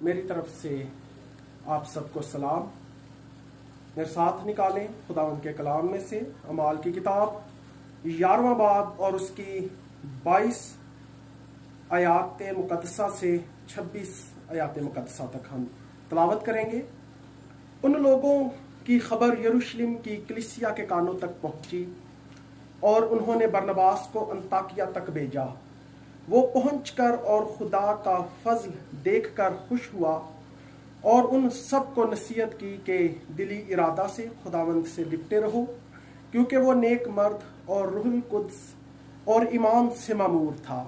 میری طرف سے آپ سب کو سلام۔ میرے ساتھ نکالیں خداوند کے کلام میں سے اعمال کی کتاب 11واں باب اور اس کی 22 آیات مقدسہ سے 26 آیات مقدسہ تک ہم تلاوت کریں گے۔ ان لوگوں کی خبر یروشلم کی کلیسیا کے کانوں تک پہنچی اور انہوں نے برنباس کو انطاکیہ تک بھیجا۔ وہ پہنچ کر اور خدا کا فضل دیکھ کر خوش ہوا اور ان سب کو نصیحت کی کہ دلی ارادہ سے خداوند سے لپٹے رہو، کیونکہ وہ نیک مرد اور روح القدس اور ایمان سے معمور تھا۔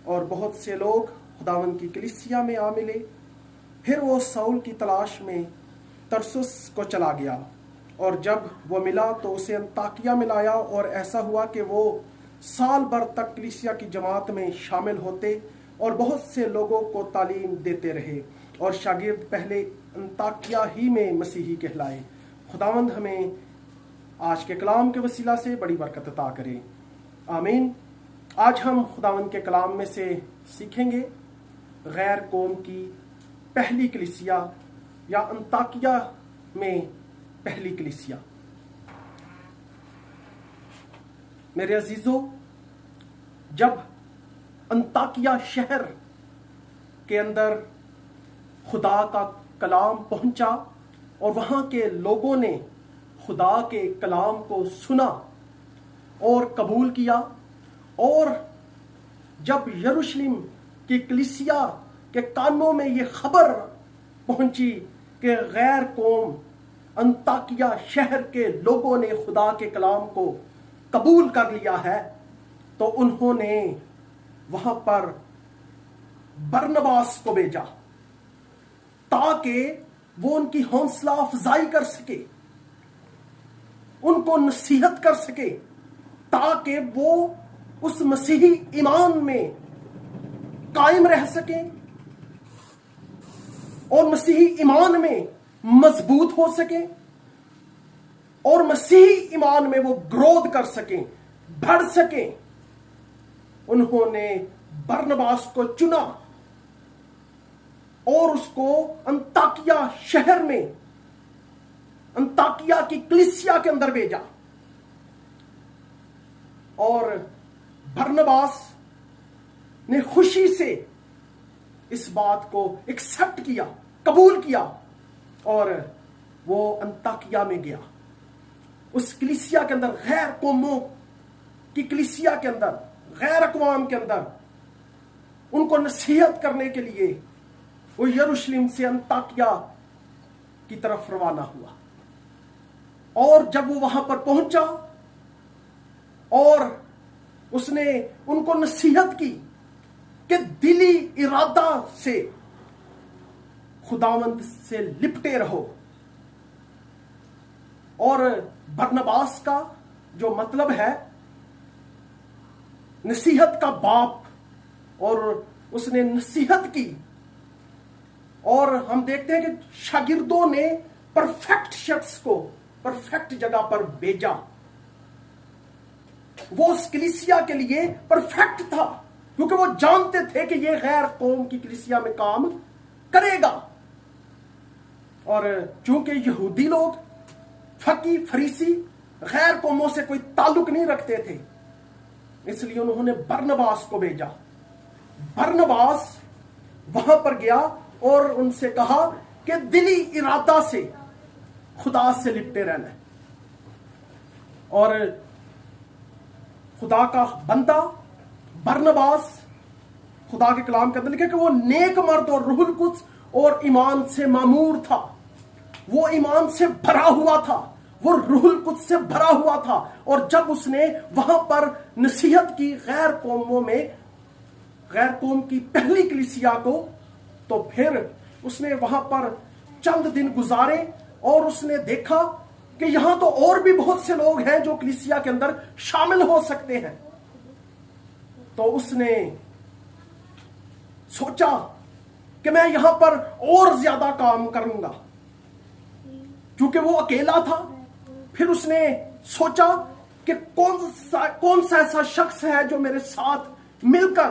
اور بہت سے لوگ خداوند کی کلیسیا میں آ ملے۔ پھر وہ ساؤل کی تلاش میں ترسس کو چلا گیا، اور جب وہ ملا تو اسے انطاکیہ میں لایا، اور ایسا ہوا کہ وہ سال بھر تک کلیسیا کی جماعت میں شامل ہوتے اور بہت سے لوگوں کو تعلیم دیتے رہے، اور شاگرد پہلے انطاکیہ ہی میں مسیحی کہلائے۔ خداوند ہمیں آج کے کلام کے وسیلہ سے بڑی برکت عطا کرے، آمین۔ آج ہم خداوند کے کلام میں سے سیکھیں گے غیر قوم کی پہلی کلیسیا یا انطاکیہ میں پہلی کلیسیا۔ میرے عزیزو، جب انطاکیہ شہر کے اندر خدا کا کلام پہنچا اور وہاں کے لوگوں نے خدا کے کلام کو سنا اور قبول کیا، اور جب یروشلم کی کلیسیا کے کانوں میں یہ خبر پہنچی کہ غیر قوم انطاکیہ شہر کے لوگوں نے خدا کے کلام کو قبول کر لیا ہے، تو انہوں نے وہاں پر برنباس کو بھیجا تاکہ وہ ان کی حوصلہ افزائی کر سکے، ان کو نصیحت کر سکے، تاکہ وہ اس مسیحی ایمان میں قائم رہ سکیں اور مسیحی ایمان میں مضبوط ہو سکیں، اور مسیحی ایمان میں وہ گروتھ کر سکیں، بڑھ سکیں۔ انہوں نے برنباس کو چنا اور اس کو انطاکیہ شہر میں انطاکیہ کی کلیسیا کے اندر بھیجا، اور برنباس نے خوشی سے اس بات کو ایکسپٹ کیا، قبول کیا، اور وہ انطاکیہ میں گیا۔ اس کلیسیا کے اندر، غیر قوموں کی کلیسیا کے اندر، غیر اقوام کے اندر ان کو نصیحت کرنے کے لیے وہ یروشلم سے انطاکیہ کی طرف روانہ ہوا۔ اور جب وہ وہاں پر پہنچا اور اس نے ان کو نصیحت کی کہ دلی ارادہ سے خداوند سے لپٹے رہو، اور برنباس کا جو مطلب ہے نصیحت کا باپ، اور اس نے نصیحت کی، اور ہم دیکھتے ہیں کہ شاگردوں نے پرفیکٹ شخص کو پرفیکٹ جگہ پر بھیجا۔ وہ اس کلیسیا کے لیے پرفیکٹ تھا، کیونکہ وہ جانتے تھے کہ یہ غیر قوم کی کلیسیا میں کام کرے گا، اور چونکہ یہودی لوگ، فقی فریسی غیر قوموں سے کوئی تعلق نہیں رکھتے تھے، اس لیے انہوں نے برنباس کو بھیجا۔ برنباس وہاں پر گیا اور ان سے کہا کہ دلی ارادہ سے خدا سے لپٹے رہنا ہے، اور خدا کا بندہ برنباس، خدا کے کلام کے اندر لکھا کہ وہ نیک مرد اور روح القدس اور ایمان سے معمور تھا۔ وہ ایمان سے بھرا ہوا تھا، وہ روح القدس سے بھرا ہوا تھا، اور جب اس نے وہاں پر نصیحت کی غیر قوموں میں، غیر قوم کی پہلی کلیسیا کو، تو پھر اس نے وہاں پر چند دن گزارے، اور اس نے دیکھا کہ یہاں تو اور بھی بہت سے لوگ ہیں جو کلیسیا کے اندر شامل ہو سکتے ہیں۔ تو اس نے سوچا کہ میں یہاں پر اور زیادہ کام کروں گا، کیونکہ وہ اکیلا تھا۔ پھر اس نے سوچا کہ کون سا ایسا شخص ہے جو میرے ساتھ مل کر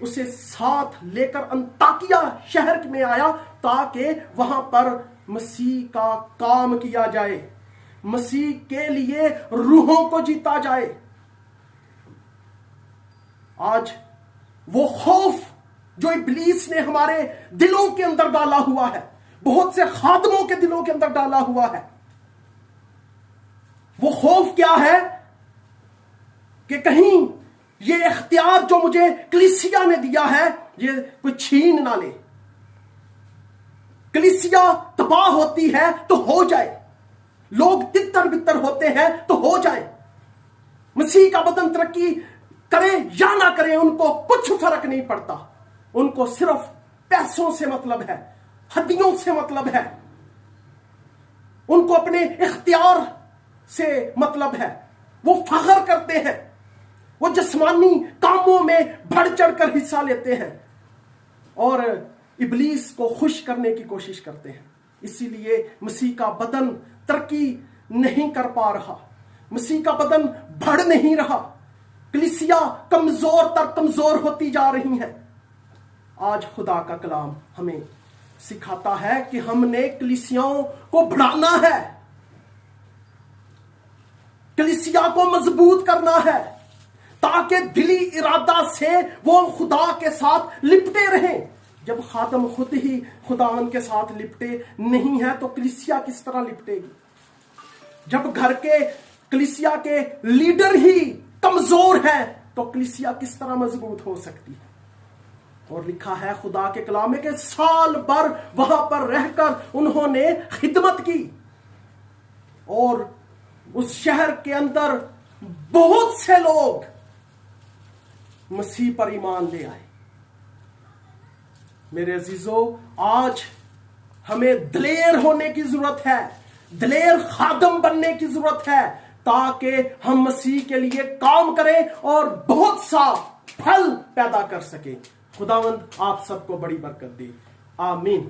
اسے ساتھ لے کر انطاکیہ شہر میں آیا تاکہ وہاں پر مسیح کا کام کیا جائے، مسیح کے لیے روحوں کو جیتا جائے۔ آج وہ خوف جو ابلیس نے ہمارے دلوں کے اندر ڈالا ہوا ہے، بہت سے خادموں کے دلوں کے اندر ڈالا ہوا ہے، وہ خوف کیا ہے کہ کہیں یہ اختیار جو مجھے کلیسیا نے دیا ہے یہ کوئی چھین نہ لے، کلیسیا تباہ ہوتی ہے تو ہو جائے، لوگ تتر بتر ہوتے ہیں تو ہو جائے، مسیح کا بدن ترقی کرے یا نہ کرے ان کو کچھ فرق نہیں پڑتا، ان کو صرف پیسوں سے مطلب ہے، ہڈیوں سے مطلب ہے، ان کو اپنے اختیار سے مطلب ہے، وہ فخر کرتے ہیں، وہ جسمانی کاموں میں بڑھ چڑھ کر حصہ لیتے ہیں اور ابلیس کو خوش کرنے کی کوشش کرتے ہیں۔ اسی لیے مسیح کا بدن ترقی نہیں کر پا رہا، مسیح کا بدن بڑھ نہیں رہا، کلیسیا کمزور تر کمزور ہوتی جا رہی ہیں۔ آج خدا کا کلام ہمیں سکھاتا ہے کہ ہم نے کلیسیاؤں کو بڑھانا ہے، کلیسیا کو مضبوط کرنا ہے تاکہ دلی ارادہ سے وہ خدا کے ساتھ لپٹے رہیں۔ جب خادم خود ہی خداوند کے ساتھ لپٹے نہیں ہے تو کلیسیا کس طرح لپٹے گی؟ جب گھر کے کلیسیا کے لیڈر ہی کمزور ہیں تو کلیسیا کس طرح مضبوط ہو سکتی ہے؟ اور لکھا ہے خدا کے کلام میں کہ سال بھر وہاں پر رہ کر انہوں نے خدمت کی اور اس شہر کے اندر بہت سے لوگ مسیح پر ایمان لے آئے۔ میرے عزیزو، آج ہمیں دلیر ہونے کی ضرورت ہے، دلیر خادم بننے کی ضرورت ہے تاکہ ہم مسیح کے لیے کام کریں اور بہت سا پھل پیدا کر سکیں۔ خداوند آپ سب کو بڑی برکت دے، آمین۔